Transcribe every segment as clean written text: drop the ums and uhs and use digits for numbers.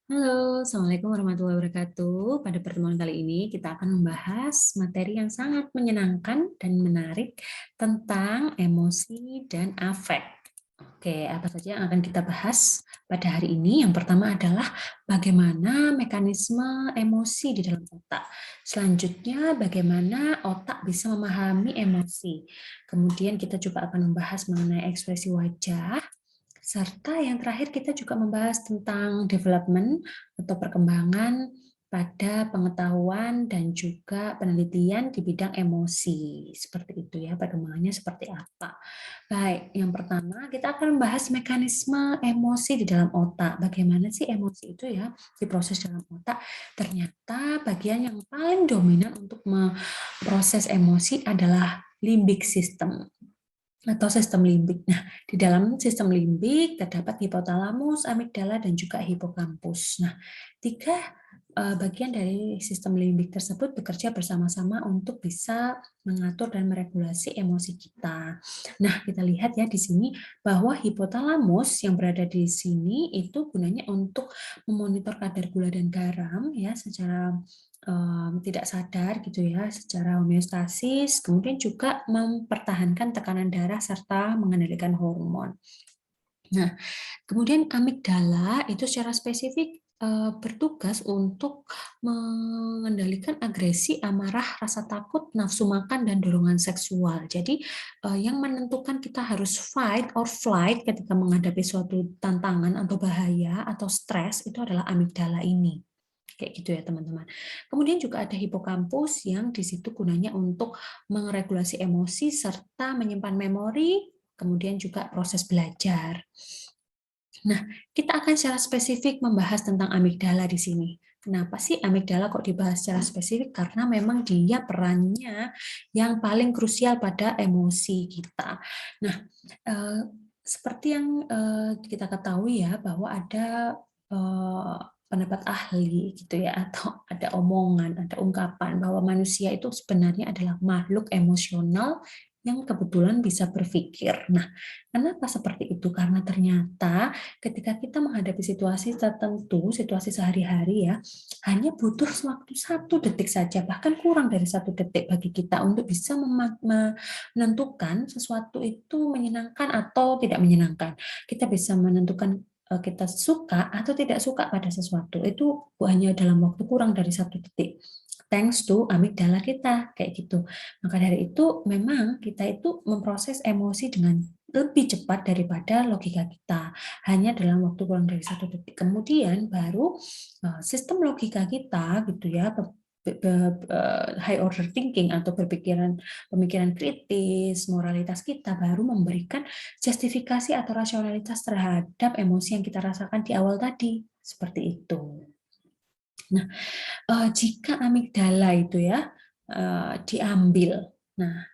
Halo, Assalamualaikum warahmatullahi wabarakatuh. Pada pertemuan kali ini kita akan membahas materi yang sangat menyenangkan dan menarik tentang emosi dan afek. Oke, apa saja yang akan kita bahas pada hari ini? Yang pertama adalah bagaimana mekanisme emosi di dalam otak. Selanjutnya, bagaimana otak bisa memahami emosi. Kemudian kita juga akan membahas mengenai ekspresi wajah, serta yang terakhir kita juga membahas tentang development atau perkembangan pada pengetahuan dan juga penelitian di bidang emosi. Seperti itu ya, perkembangannya seperti apa. Baik, yang pertama kita akan membahas mekanisme emosi di dalam otak. Bagaimana sih emosi itu ya diproses dalam otak? Ternyata bagian yang paling dominan untuk memproses emosi adalah limbic system atau sistem limbik. Nah, di dalam sistem limbik terdapat hipotalamus, amigdala, dan juga hipokampus. Nah, tiga bagian dari sistem limbik tersebut bekerja bersama-sama untuk bisa mengatur dan meregulasi emosi kita. Nah, kita lihat ya di sini bahwa hipotalamus yang berada di sini itu gunanya untuk memonitor kadar gula dan garam ya secara tidak sadar gitu ya, secara homeostasis, kemudian juga mempertahankan tekanan darah serta mengendalikan hormon. Nah, kemudian amigdala itu secara spesifik bertugas untuk mengendalikan agresi, amarah, rasa takut, nafsu makan, dan dorongan seksual. Jadi, yang menentukan kita harus fight or flight ketika menghadapi suatu tantangan atau bahaya atau stres itu adalah amigdala ini. Kayak gitu ya teman-teman. Kemudian juga ada hipokampus yang di situ gunanya untuk meregulasi emosi serta menyimpan memori, kemudian juga proses belajar. Nah, kita akan secara spesifik membahas tentang amigdala di sini. Kenapa sih amigdala kok dibahas secara spesifik? Karena memang dia perannya yang paling krusial pada emosi kita. Nah, seperti yang kita ketahui ya bahwa ada pendapat ahli gitu ya atau ada omongan, ada ungkapan bahwa manusia itu sebenarnya adalah makhluk emosional yang kebetulan bisa berpikir. Nah, kenapa seperti itu? Karena ternyata ketika kita menghadapi situasi tertentu, situasi sehari-hari ya, hanya butuh waktu 1 detik saja, bahkan kurang dari 1 detik bagi kita untuk bisa menentukan sesuatu itu menyenangkan atau tidak menyenangkan. Kita bisa menentukan kita suka atau tidak suka pada sesuatu itu hanya dalam waktu kurang dari 1 detik. Thanks to amigdala kita kayak gitu. Maka dari itu memang kita itu memproses emosi dengan lebih cepat daripada logika kita. Hanya dalam waktu kurang dari 1 detik. Kemudian baru sistem logika kita gitu ya high order thinking atau pemikiran kritis, moralitas kita baru memberikan justifikasi atau rasionalitas terhadap emosi yang kita rasakan di awal tadi. Seperti itu. Nah, jika amigdala itu ya diambil, nah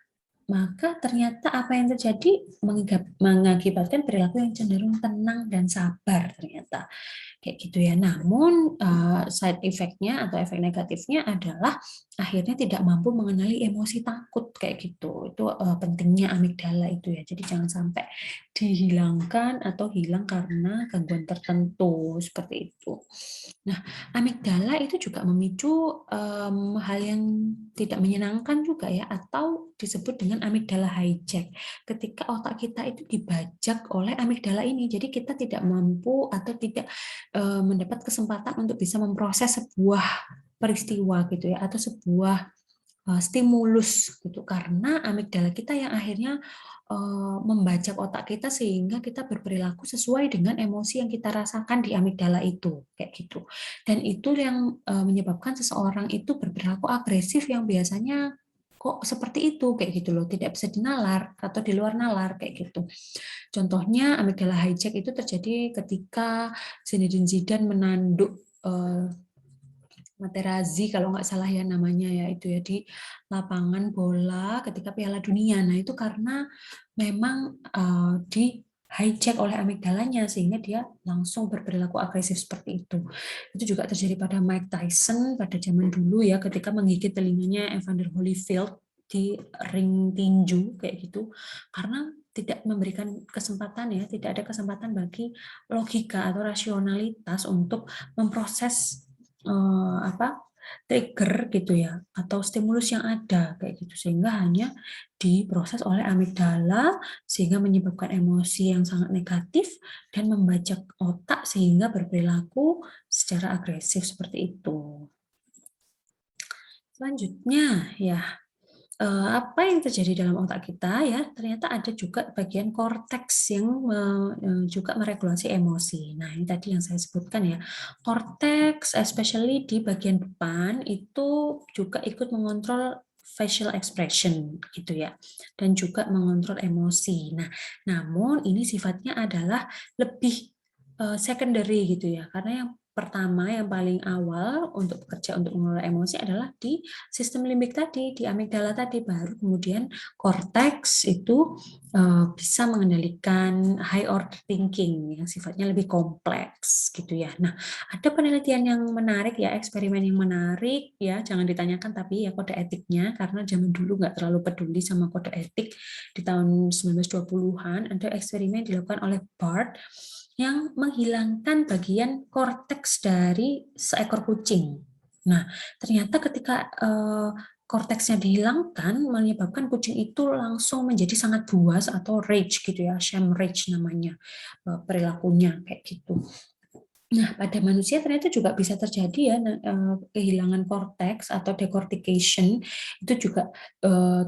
maka ternyata apa yang terjadi mengakibatkan perilaku yang cenderung tenang dan sabar ternyata kayak gitu ya. Namun side effect-nya atau efek negatifnya adalah akhirnya tidak mampu mengenali emosi takut kayak gitu. Itu pentingnya amigdala itu ya. Jadi jangan sampai dihilangkan atau hilang karena gangguan tertentu seperti itu. Nah, amigdala itu juga memicu hal yang tidak menyenangkan juga ya, atau disebut dengan amigdala hijack. Ketika otak kita itu dibajak oleh amigdala ini, jadi kita tidak mampu atau tidak mendapat kesempatan untuk bisa memproses sebuah peristiwa gitu ya, atau sebuah stimulus gitu karena amigdala kita yang akhirnya membajak otak kita sehingga kita berperilaku sesuai dengan emosi yang kita rasakan di amigdala itu kayak gitu. Dan itu yang menyebabkan seseorang itu berperilaku agresif yang biasanya kok seperti itu kayak gitu loh, tidak bisa dinalar atau di luar nalar kayak gitu. Contohnya amigdala hijack itu terjadi ketika Zinedine Zidane menanduk Materazzi kalau nggak salah ya namanya ya itu ya di lapangan bola ketika Piala Dunia. Nah itu karena memang di hijack oleh amigdalanya sehingga dia langsung berperilaku agresif seperti itu. Itu juga terjadi pada Mike Tyson pada zaman dulu ya ketika menggigit telinganya Evander Holyfield di ring tinju kayak gitu karena tidak memberikan kesempatan ya, tidak ada kesempatan bagi logika atau rasionalitas untuk memproses trigger gitu ya, atau stimulus yang ada kayak gitu, sehingga hanya diproses oleh amigdala sehingga menyebabkan emosi yang sangat negatif dan membajak otak sehingga berperilaku secara agresif seperti itu. Selanjutnya ya, apa yang terjadi dalam otak kita ya, ternyata ada juga bagian korteks yang juga meregulasi emosi. Nah, ini tadi yang saya sebutkan ya. Korteks, especially di bagian depan, itu juga ikut mengontrol facial expression gitu ya, dan juga mengontrol emosi. Nah, namun ini sifatnya adalah lebih secondary gitu ya, karena yang pertama, yang paling awal untuk bekerja untuk mengelola emosi adalah di sistem limbik tadi, di amigdala tadi, baru kemudian korteks itu bisa mengendalikan high order thinking yang sifatnya lebih kompleks gitu ya. Nah, ada penelitian yang menarik ya, eksperimen yang menarik ya, jangan ditanyakan tapi ya kode etiknya, karena zaman dulu nggak terlalu peduli sama kode etik. Di tahun 1920-an ada eksperimen dilakukan oleh Bard yang menghilangkan bagian korteks dari seekor kucing. Nah, ternyata ketika korteksnya dihilangkan, menyebabkan kucing itu langsung menjadi sangat buas atau rage gitu ya, shame rage namanya perilakunya kayak gitu. Nah, pada manusia ternyata juga bisa terjadi ya kehilangan korteks atau decortication itu juga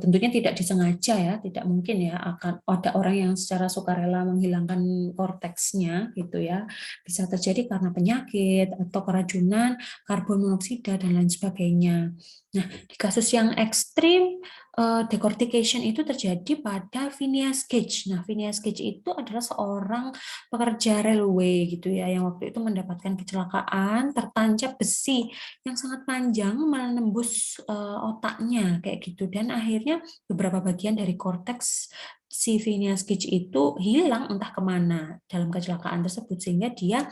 tentunya tidak disengaja ya, tidak mungkin ya akan ada orang yang secara sukarela menghilangkan korteksnya gitu ya. Bisa terjadi karena penyakit atau keracunan karbon monoksida dan lain sebagainya. Nah, di kasus yang ekstrim decortication itu terjadi pada Phineas Gage. Nah, Phineas Gage itu adalah seorang pekerja railway gitu ya, yang waktu itu mendapatkan kecelakaan, tertancap besi yang sangat panjang menembus otaknya kayak gitu, dan akhirnya beberapa bagian dari korteks si Phineas Gage itu hilang entah kemana dalam kecelakaan tersebut, sehingga dia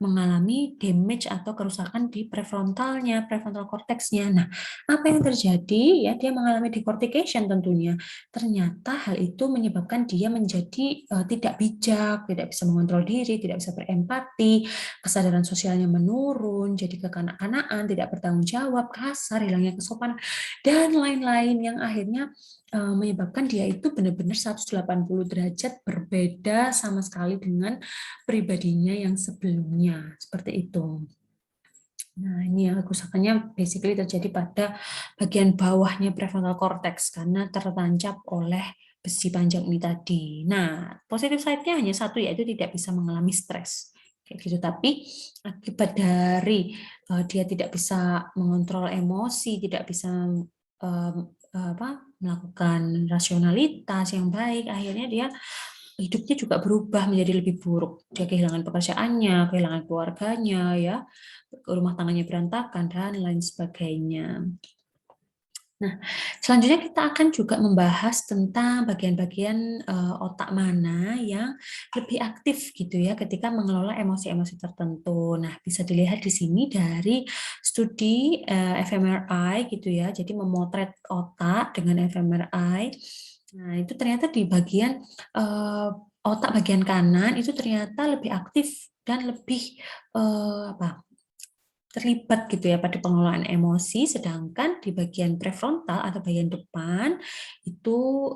mengalami damage atau kerusakan di prefrontalnya, prefrontal korteksnya. Nah, apa yang terjadi? Ya, dia mengalami decortication tentunya. Ternyata hal itu menyebabkan dia menjadi tidak bijak, tidak bisa mengontrol diri, tidak bisa berempati, kesadaran sosialnya menurun, jadi kekanak-kanakan, tidak bertanggung jawab, kasar, hilangnya kesopanan, dan lain-lain yang akhirnya menyebabkan dia itu benar-benar 180 derajat berbeda sama sekali dengan pribadinya yang sebelumnya, seperti itu. Nah, ini ya kerusakannya basically terjadi pada bagian bawahnya prefrontal cortex karena tertancap oleh besi panjang ini tadi. Nah, positif side-nya hanya satu, yaitu tidak bisa mengalami stres. Kayak gitu. Tapi akibat dari dia tidak bisa mengontrol emosi, tidak bisa melakukan rasionalitas yang baik, akhirnya dia hidupnya juga berubah menjadi lebih buruk. Dia kehilangan pekerjaannya, kehilangan keluarganya, ya, rumah tangganya berantakan, dan lain sebagainya. Nah, selanjutnya kita akan juga membahas tentang bagian-bagian otak mana yang lebih aktif gitu ya ketika mengelola emosi-emosi tertentu. Nah, bisa dilihat di sini dari studi fMRI gitu ya. Jadi memotret otak dengan fMRI. Nah, itu ternyata di bagian otak bagian kanan itu ternyata lebih aktif dan lebih terlibat gitu ya pada pengelolaan emosi, sedangkan di bagian prefrontal atau bagian depan itu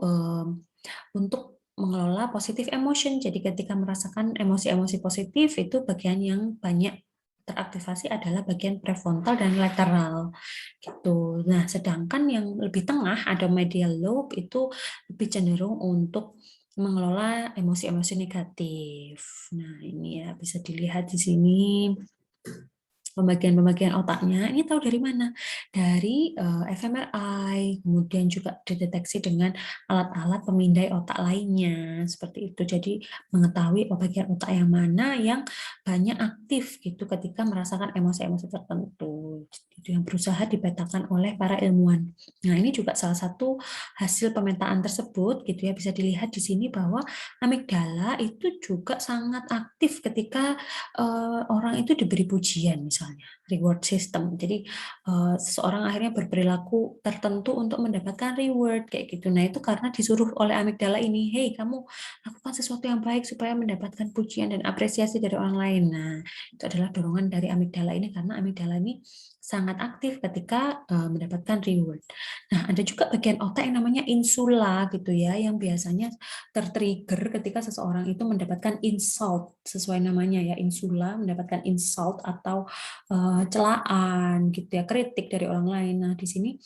untuk mengelola positive emotion. Jadi ketika merasakan emosi-emosi positif itu bagian yang banyak teraktivasi adalah bagian prefrontal dan lateral gitu. Nah, sedangkan yang lebih tengah ada medial lobe itu lebih cenderung untuk mengelola emosi-emosi negatif. Nah, ini ya bisa dilihat di sini pembagian-pembagian otaknya. Ini tahu dari mana? Dari fMRI, kemudian juga dideteksi dengan alat-alat pemindai otak lainnya, seperti itu. Jadi mengetahui bagian otak yang mana yang banyak aktif gitu ketika merasakan emosi-emosi tertentu. itu yang berusaha dipetakan oleh para ilmuwan. Nah, ini juga salah satu hasil pemetaan tersebut gitu ya, bisa dilihat di sini bahwa amigdala itu juga sangat aktif ketika orang itu diberi pujian misalnya, reward system. Jadi seseorang akhirnya berperilaku tertentu untuk mendapatkan reward kayak gitu. Nah, itu karena disuruh oleh amigdala ini, "Hey, kamu lakukan sesuatu yang baik supaya mendapatkan pujian dan apresiasi dari orang lain." Nah, itu adalah dorongan dari amigdala ini karena amigdala ini sangat aktif ketika mendapatkan reward. Nah, ada juga bagian otak yang namanya insula gitu ya, yang biasanya tertrigger ketika seseorang itu mendapatkan insult, sesuai namanya ya, insula, mendapatkan insult atau celaan gitu ya, kritik dari orang lain. Nah, di sini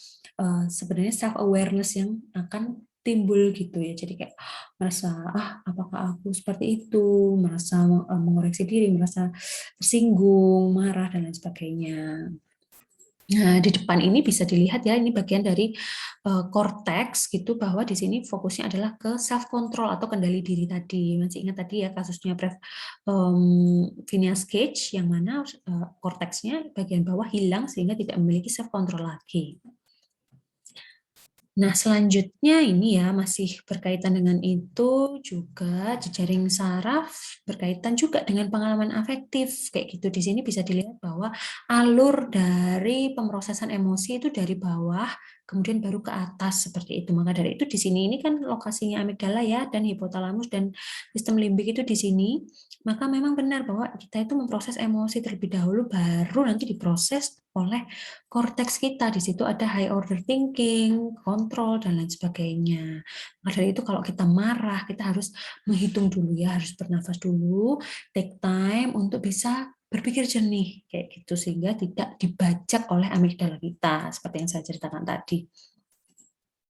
sebenarnya self awareness yang akan timbul gitu ya. Jadi kayak merasa apakah aku seperti itu, merasa mengoreksi diri, merasa tersinggung, marah dan lain sebagainya. Nah, di depan ini bisa dilihat ya, ini bagian dari cortex gitu, bahwa di sini fokusnya adalah ke self control atau kendali diri tadi. Masih ingat tadi ya kasusnya Phineas Cage yang mana korteksnya bagian bawah hilang sehingga tidak memiliki self control lagi. Nah, selanjutnya ini ya masih berkaitan dengan itu juga jejaring saraf berkaitan juga dengan pengalaman afektif kayak gitu. Di sini bisa dilihat bahwa alur dari pemrosesan emosi itu dari bawah kemudian baru ke atas seperti itu. Maka dari itu di sini ini kan lokasinya amigdala ya dan hipotalamus dan sistem limbik itu di sini. Maka memang benar bahwa kita itu memproses emosi terlebih dahulu baru nanti diproses oleh korteks kita. Di situ ada high order thinking, kontrol, dan lain sebagainya. Maka dari itu kalau kita marah, kita harus menghitung dulu ya, harus bernafas dulu, take time untuk bisa berpikir jernih, kayak gitu, sehingga tidak dibajak oleh amigdala kita, seperti yang saya ceritakan tadi.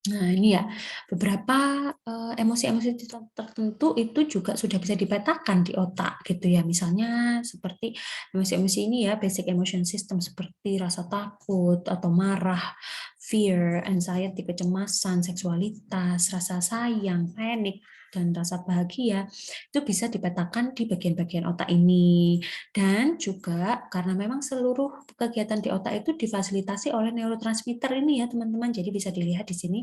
Nah, ini ya, beberapa emosi-emosi tertentu itu juga sudah bisa dipetakan di otak gitu ya. Misalnya seperti emosi-emosi ini ya, basic emotion system seperti rasa takut atau marah, fear, anxiety, kecemasan, seksualitas, rasa sayang, panik, dan rasa bahagia itu bisa dipetakan di bagian-bagian otak ini. Dan juga karena memang seluruh kegiatan di otak itu difasilitasi oleh neurotransmitter ini ya teman-teman. Jadi bisa dilihat di sini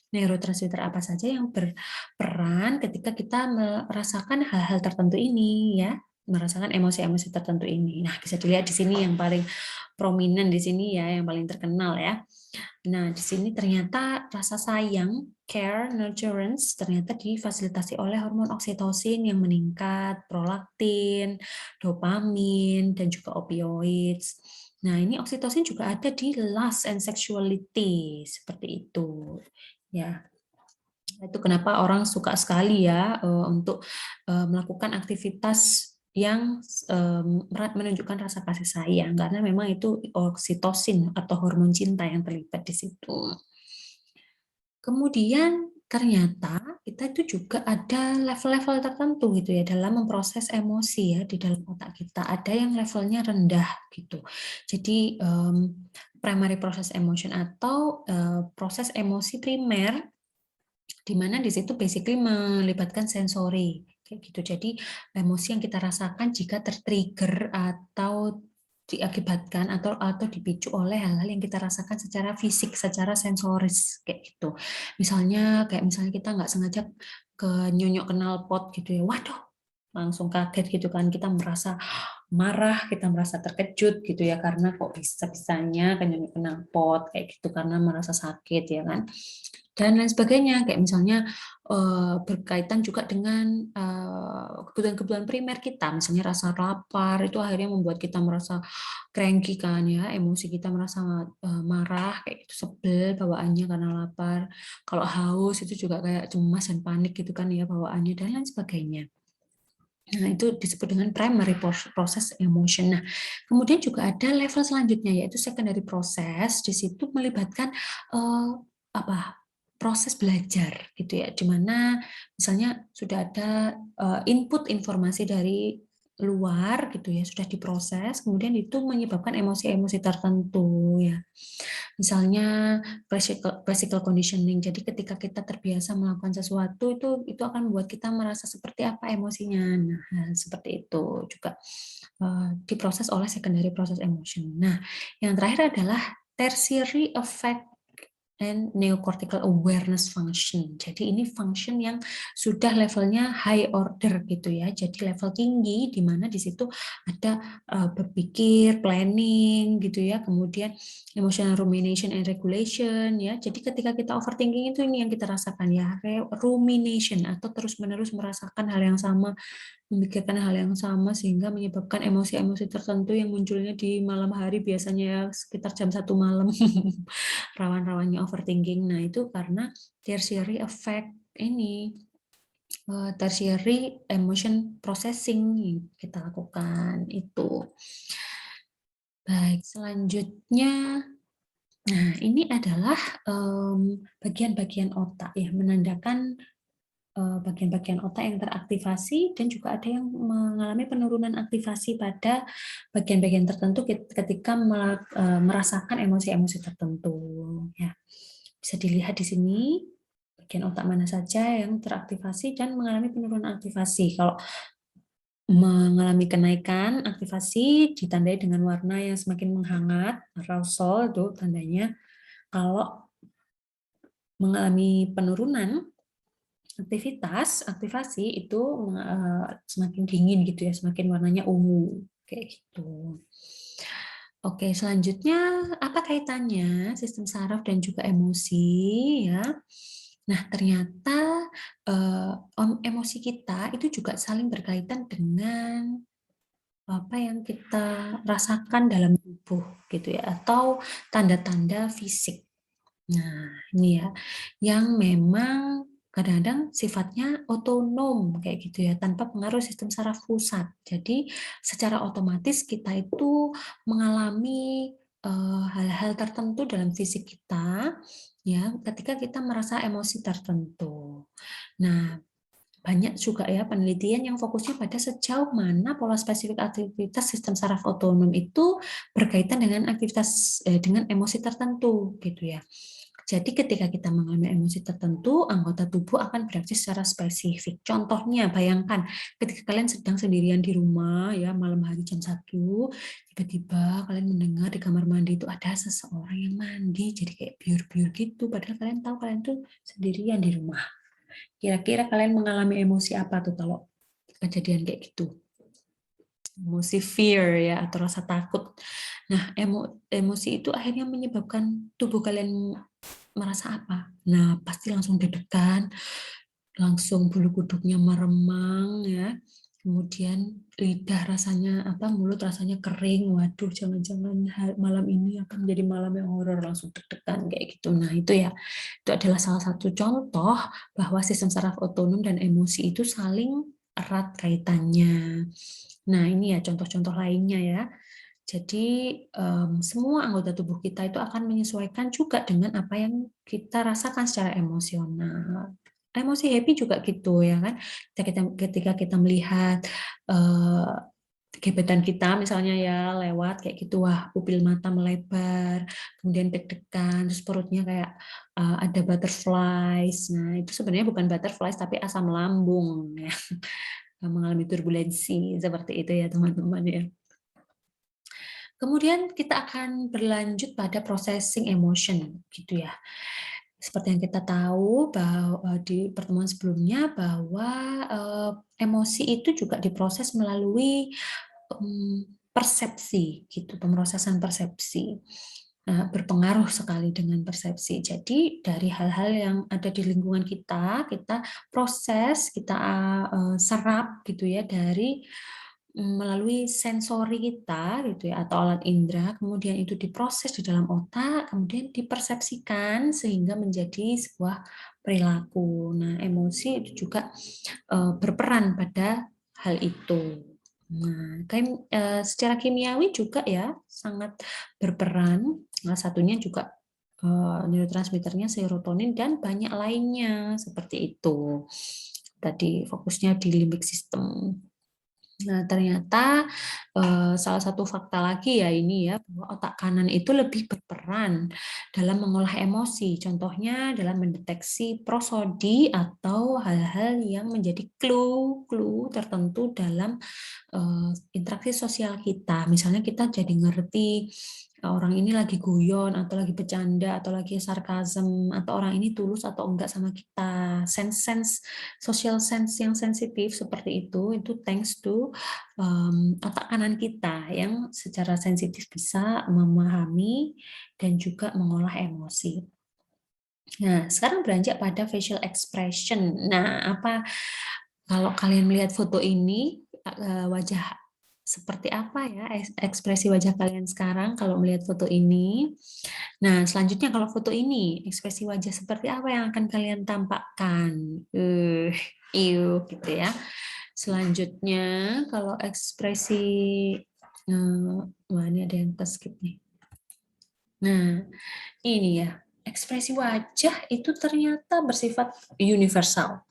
neurotransmitter apa saja yang berperan ketika kita merasakan hal-hal tertentu ini ya, merasakan emosi-emosi tertentu ini. Nah, bisa dilihat di sini yang paling prominent di sini ya, yang paling terkenal ya. Nah, di sini ternyata rasa sayang, care, nurturance ternyata difasilitasi oleh hormon oksitosin yang meningkat, prolaktin, dopamin, dan juga opioids. Nah, ini oksitosin juga ada di lust and sexuality, seperti itu. Ya, itu kenapa orang suka sekali ya untuk melakukan aktivitas yang menunjukkan rasa kasih sayang karena memang itu oksitosin atau hormon cinta yang terlibat di situ. Kemudian ternyata kita itu juga ada level-level tertentu gitu ya dalam memproses emosi ya di dalam otak kita. Ada yang levelnya rendah gitu. Jadi primary process emotion atau proses emosi primer di mana di situ basically melibatkan sensori kayak gitu. Jadi emosi yang kita rasakan jika tertrigger atau diakibatkan atau dipicu oleh hal-hal yang kita rasakan secara fisik, secara sensoris kayak gitu. Kayak misalnya kita nggak sengaja nyonyok knalpot gitu ya. Waduh, langsung kaget gitu kan, kita merasa marah, kita merasa terkejut gitu ya karena kok bisa-bisanya kenyonyok knalpot kayak gitu karena merasa sakit ya kan, dan lain sebagainya. Kayak misalnya berkaitan juga dengan kebutuhan-kebutuhan primer kita, misalnya rasa lapar itu akhirnya membuat kita merasa cranky kan ya, emosi kita merasa marah kayak gitu, sebel bawaannya karena lapar. Kalau haus itu juga kayak cemas dan panik gitu kan ya bawaannya, dan lain sebagainya. Nah, itu disebut dengan primary process emotion. Nah, kemudian juga ada level selanjutnya yaitu secondary process. Di situ melibatkan proses belajar gitu ya, di mana misalnya sudah ada input informasi dari luar gitu ya, sudah diproses, kemudian itu menyebabkan emosi-emosi tertentu ya. Misalnya classical conditioning. Jadi ketika kita terbiasa melakukan sesuatu itu akan membuat kita merasa seperti apa emosinya. Nah, seperti itu juga diproses oleh secondary process emotion. Nah, yang terakhir adalah tertiary effect and neocortical awareness function. Jadi ini function yang sudah levelnya high order gitu ya. Jadi level tinggi di mana di situ ada berpikir, planning gitu ya. Kemudian emotional rumination and regulation ya. Jadi ketika kita overthinking itu ini yang kita rasakan ya, rumination atau terus-menerus merasakan hal yang sama, memikirkan hal yang sama sehingga menyebabkan emosi-emosi tertentu yang munculnya di malam hari biasanya ya sekitar jam 1 malam. Rawan-rawannya overthinking. Nah, itu karena tertiary effect ini tertiary emotion processing yang kita lakukan itu. Baik, selanjutnya nah ini adalah bagian-bagian otak ya, menandakan bagian-bagian otak yang teraktivasi dan juga ada yang mengalami penurunan aktivasi pada bagian-bagian tertentu ketika merasakan emosi-emosi tertentu ya. Bisa dilihat di sini bagian otak mana saja yang teraktivasi dan mengalami penurunan aktivasi. Kalau mengalami kenaikan aktivasi ditandai dengan warna yang semakin menghangat, arousal itu tandanya. Kalau mengalami penurunan aktivasi itu semakin dingin gitu ya, semakin warnanya ungu kayak gitu. Oke, selanjutnya apa kaitannya sistem saraf dan juga emosi ya? Nah, ternyata emosi kita itu juga saling berkaitan dengan apa yang kita rasakan dalam tubuh gitu ya, atau tanda-tanda fisik. Nah, ini ya, yang memang kadang-kadang sifatnya otonom kayak gitu ya, tanpa pengaruh sistem saraf pusat. Jadi secara otomatis kita itu mengalami hal-hal tertentu dalam fisik kita ya, ketika kita merasa emosi tertentu. Nah, banyak juga ya penelitian yang fokusnya pada sejauh mana pola spesifik aktivitas sistem saraf otonom itu berkaitan dengan aktivitas dengan emosi tertentu gitu ya. Jadi ketika kita mengalami emosi tertentu, anggota tubuh akan bereaksi secara spesifik. Contohnya, bayangkan ketika kalian sedang sendirian di rumah ya malam hari jam 1, tiba-tiba kalian mendengar di kamar mandi itu ada seseorang yang mandi, jadi kayak biur-biur gitu, padahal kalian tahu kalian tuh sendirian di rumah. Kira-kira kalian mengalami emosi apa tuh kalau kejadian kayak gitu? Emosi fear ya atau rasa takut. Nah, emosi itu akhirnya menyebabkan tubuh kalian merasa apa? Nah, pasti langsung deg-degan, langsung bulu kuduknya meremang ya. Kemudian lidah rasanya apa? Mulut rasanya kering. Waduh, jangan-jangan malam ini akan menjadi malam yang horor, langsung deg-degan kayak gitu. Nah, itu ya. Itu adalah salah satu contoh bahwa sistem saraf otonom dan emosi itu saling erat kaitannya. Nah, ini ya contoh-contoh lainnya ya. Jadi semua anggota tubuh kita itu akan menyesuaikan juga dengan apa yang kita rasakan secara emosional. Emosi happy juga gitu ya kan. Ketika kita melihat eh, gebetan kita misalnya ya lewat kayak gitu, wah pupil mata melebar, kemudian deg-degan, terus perutnya kayak ada butterflies. Nah itu sebenarnya bukan butterflies tapi asam lambung ya, mengalami turbulensi seperti itu ya teman-teman ya. Kemudian kita akan berlanjut pada processing emotion gitu ya. Seperti yang kita tahu bahwa di pertemuan sebelumnya bahwa emosi itu juga diproses melalui persepsi gitu, pemrosesan persepsi. Nah, berpengaruh sekali dengan persepsi. Jadi dari hal-hal yang ada di lingkungan kita, kita proses, kita serap gitu ya dari melalui sensori kita gitu ya atau alat indera, kemudian itu diproses di dalam otak, kemudian dipersepsikan sehingga menjadi sebuah perilaku. Nah, emosi itu juga berperan pada hal itu. Nah, secara kimiawi juga ya sangat berperan. Salah satunya juga neurotransmitternya serotonin dan banyak lainnya seperti itu. Tadi fokusnya di limbic system. Nah, ternyata salah satu fakta lagi ya ini ya, bahwa otak kanan itu lebih berperan dalam mengolah emosi. Contohnya dalam mendeteksi prosodi atau hal-hal yang menjadi clue-clue tertentu dalam interaksi sosial kita. Misalnya kita jadi ngerti orang ini lagi guyon atau lagi bercanda atau lagi sarkasm atau orang ini tulus atau enggak sama kita. Sense-sense social sense yang sensitif seperti itu thanks to otak kanan kita yang secara sensitif bisa memahami dan juga mengolah emosi. Nah, sekarang beranjak pada facial expression. Nah, apa kalau kalian melihat foto ini, wajah seperti apa ya ekspresi wajah kalian sekarang kalau melihat foto ini? Nah, selanjutnya kalau foto ini, ekspresi wajah seperti apa yang akan kalian tampakkan? Gitu ya. Selanjutnya, kalau ekspresi, wah ini ada yang skip nih. Nah, ini ya, ekspresi wajah itu ternyata bersifat universal.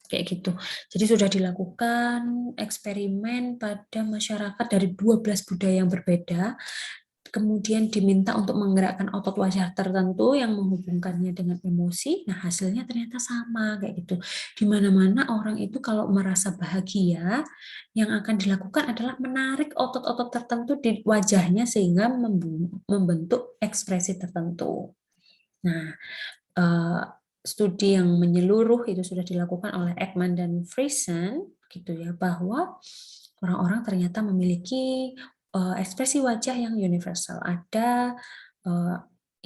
Kayak gitu. Jadi sudah dilakukan eksperimen pada masyarakat dari 12 budaya yang berbeda, kemudian diminta untuk menggerakkan otot wajah tertentu yang menghubungkannya dengan emosi. Nah, hasilnya ternyata sama kayak gitu. Di mana-mana orang itu kalau merasa bahagia, yang akan dilakukan adalah menarik otot-otot tertentu di wajahnya sehingga membentuk ekspresi tertentu. Nah, studi yang menyeluruh itu sudah dilakukan oleh Ekman dan Friesen gitu ya, bahwa orang-orang ternyata memiliki ekspresi wajah yang universal. Ada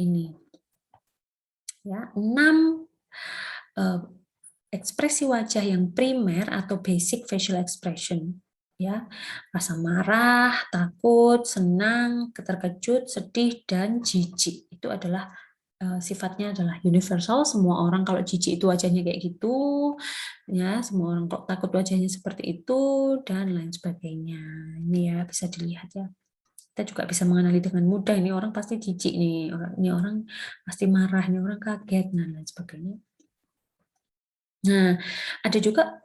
ini ya 6 ekspresi wajah yang primer atau basic facial expression ya, rasa marah, takut, senang, terkejut, sedih, dan jijik. Itu adalah sifatnya adalah universal. Semua orang kalau jijik itu wajahnya kayak gitu, ya. Semua orang kok takut wajahnya seperti itu, dan lain sebagainya. Ini ya bisa dilihat ya. Kita juga bisa mengenali dengan mudah. Ini orang pasti jijik nih, ini orang pasti marah, ini orang kaget, dan lain sebagainya. Nah, ada juga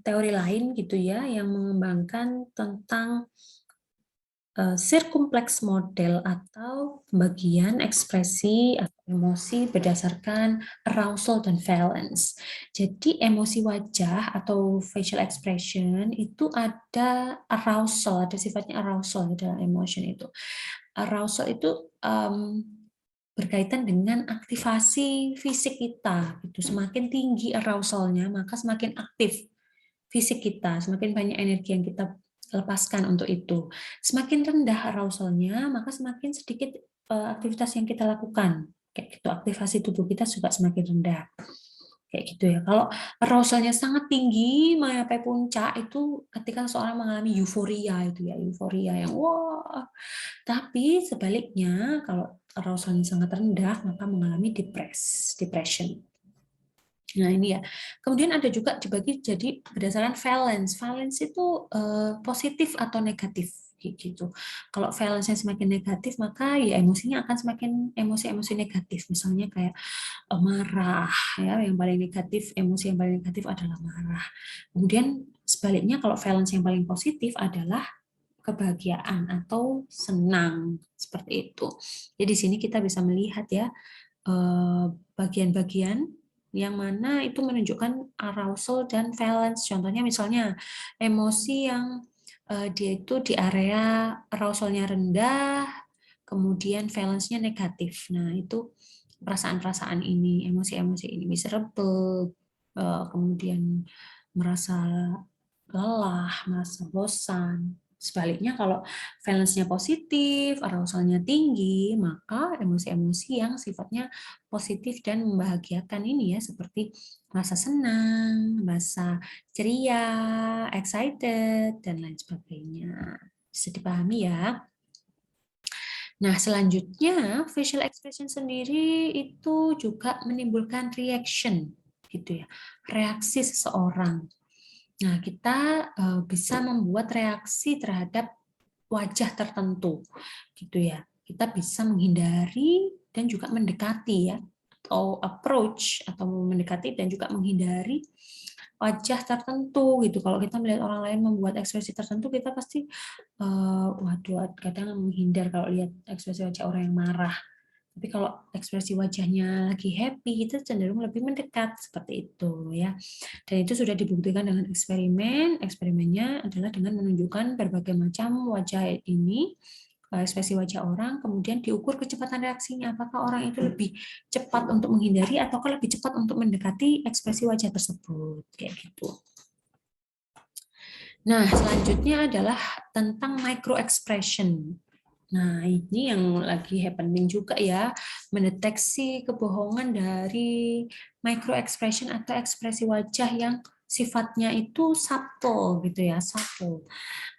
teori lain gitu ya yang mengembangkan tentang circumflex model atau pembagian ekspresi atau emosi berdasarkan arousal dan valence. Jadi emosi wajah atau facial expression itu ada arousal, ada sifatnya arousal dalam emotion itu. Arousal itu berkaitan dengan aktivasi fisik kita. Gitu. Semakin tinggi arausalnya, maka semakin aktif fisik kita, semakin banyak energi yang kita lepaskan untuk itu. Semakin rendah arausalnya, maka semakin sedikit aktivitas yang kita lakukan. Kayak gitu, aktivasi tubuh kita juga semakin rendah. Kayak gitu ya. Kalau arausalnya sangat tinggi, mencapai puncak itu ketika seseorang mengalami euforia itu ya, euforia yang wah. Tapi sebaliknya, kalau arausalnya sangat rendah, maka mengalami depression. Nah, ini ya. Kemudian ada juga dibagi jadi berdasarkan valence. Valence itu positif atau negatif gitu. Kalau valence-nya semakin negatif, maka ya emosinya akan semakin emosi-emosi negatif. Misalnya kayak marah ya, yang paling negatif, emosi yang paling negatif adalah marah. Kemudian sebaliknya kalau valence yang paling positif adalah kebahagiaan atau senang seperti itu. Jadi di sini kita bisa melihat ya bagian-bagian yang mana itu menunjukkan arousal dan valence. Contohnya misalnya emosi yang dia itu di area arousalnya rendah, kemudian valence-nya negatif. Nah, itu perasaan-perasaan ini, emosi-emosi ini, miserable, kemudian merasa lelah, merasa bosan. Sebaliknya kalau valence-nya positif, arausalnya tinggi, maka emosi-emosi yang sifatnya positif dan membahagiakan ini ya, seperti rasa senang, rasa ceria, excited, dan lain sebagainya. Bisa dipahami ya? Nah, selanjutnya facial expression sendiri itu juga menimbulkan reaction gitu ya. Reaksi seseorang. Nah, kita bisa membuat reaksi terhadap wajah tertentu gitu ya. Kita bisa menghindari dan juga mendekati ya, atau approach atau mendekati dan juga menghindari wajah tertentu gitu. Kalau kita melihat orang lain membuat ekspresi tertentu, kita pasti waduh, kadang menghindar kalau lihat ekspresi wajah orang yang marah. Tapi kalau ekspresi wajahnya lagi happy, kita cenderung lebih mendekat seperti itu ya. Dan itu sudah dibuktikan dengan eksperimen. Eksperimennya adalah dengan menunjukkan berbagai macam wajah ini, ekspresi wajah orang, kemudian diukur kecepatan reaksinya. Apakah orang itu lebih cepat untuk menghindari ataukah lebih cepat untuk mendekati ekspresi wajah tersebut, kayak gitu. Nah, selanjutnya adalah tentang micro expression. Nah, ini yang lagi happening juga ya, mendeteksi kebohongan dari micro expression atau ekspresi wajah yang sifatnya itu subtle gitu ya, subtle.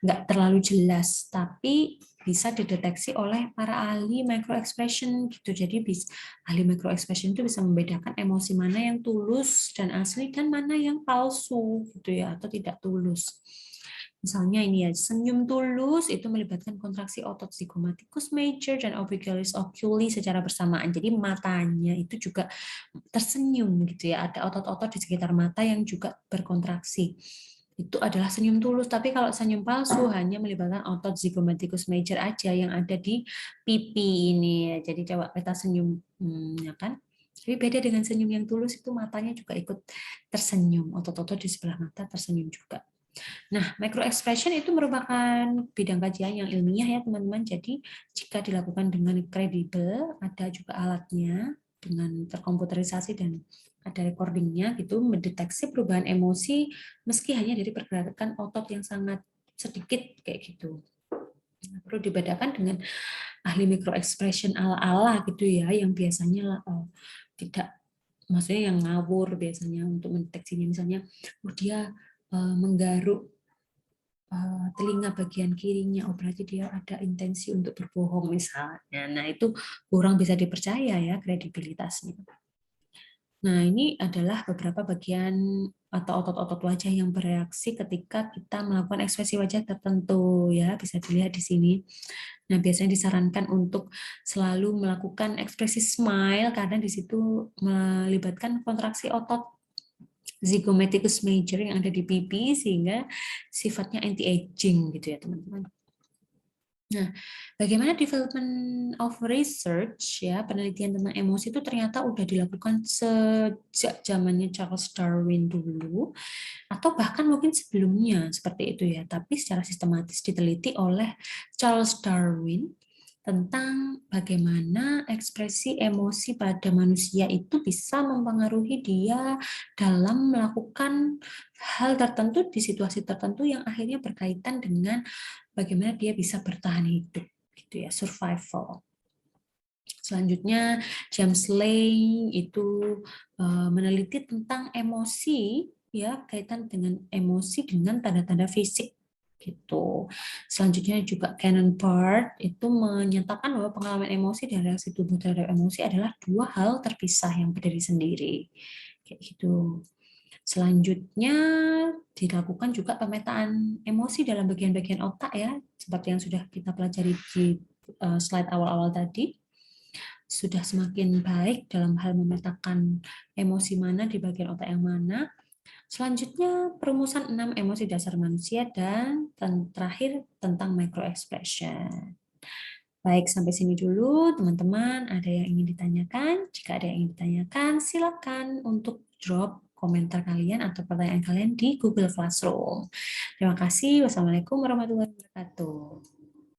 Nggak terlalu jelas, tapi bisa dideteksi oleh para ahli micro expression gitu. Jadi ahli micro expression itu bisa membedakan emosi mana yang tulus dan asli dan mana yang palsu gitu ya, atau tidak tulus. Misalnya ini ya, senyum tulus itu melibatkan kontraksi otot zygomatikus major dan orbicularis oculi secara bersamaan. Jadi matanya itu juga tersenyum gitu ya, ada otot-otot di sekitar mata yang juga berkontraksi. Itu adalah senyum tulus, tapi kalau senyum palsu hanya melibatkan otot zygomatikus major aja yang ada di pipi ini ya. Jadi coba kita senyum, ya kan? Tapi beda dengan senyum yang tulus, itu matanya juga ikut tersenyum, otot-otot di sebelah mata tersenyum juga. Nah, micro expression itu merupakan bidang kajian yang ilmiah ya teman-teman. Jadi jika dilakukan dengan kredibel, ada juga alatnya dengan terkomputerisasi dan ada recordingnya gitu, mendeteksi perubahan emosi meski hanya dari pergerakan otot yang sangat sedikit kayak gitu. Nah, perlu dibedakan dengan ahli micro expression ala-ala gitu ya, yang biasanya tidak, maksudnya yang ngawur biasanya untuk mendeteksinya, misalnya dia menggaruk telinga bagian kirinya, oh berarti dia ada intensi untuk berbohong misalnya. Nah, itu kurang bisa dipercaya ya kredibilitasnya. Nah, ini adalah beberapa bagian atau otot-otot wajah yang bereaksi ketika kita melakukan ekspresi wajah tertentu ya, bisa dilihat di sini. Nah, biasanya disarankan untuk selalu melakukan ekspresi smile karena di situ melibatkan kontraksi otot zygomatikus major yang ada di pipi sehingga sifatnya anti aging gitu ya, teman-teman. Nah, bagaimana development of research ya, penelitian tentang emosi itu ternyata udah dilakukan sejak zamannya Charles Darwin dulu, atau bahkan mungkin sebelumnya seperti itu ya, tapi secara sistematis diteliti oleh Charles Darwin tentang bagaimana ekspresi emosi pada manusia itu bisa mempengaruhi dia dalam melakukan hal tertentu di situasi tertentu yang akhirnya berkaitan dengan bagaimana dia bisa bertahan hidup gitu ya, survival. Selanjutnya James Lange itu meneliti tentang emosi ya, kaitan dengan emosi dengan tanda-tanda fisik gitu. Selanjutnya juga Cannon Bard itu menyatakan bahwa pengalaman emosi dan reaksi tubuh terhadap emosi adalah dua hal terpisah yang berdiri sendiri. Kayak gitu. Selanjutnya dilakukan juga pemetaan emosi dalam bagian-bagian otak ya, seperti yang sudah kita pelajari di slide awal-awal tadi. Sudah semakin baik dalam hal memetakan emosi mana di bagian otak yang mana. Selanjutnya, perumusan 6 emosi dasar manusia dan terakhir tentang micro expression. Baik, sampai sini dulu teman-teman. Ada yang ingin ditanyakan? Jika ada yang ingin ditanyakan, silakan untuk drop komentar kalian atau pertanyaan kalian di Google Classroom. Terima kasih. Wassalamualaikum warahmatullahi wabarakatuh.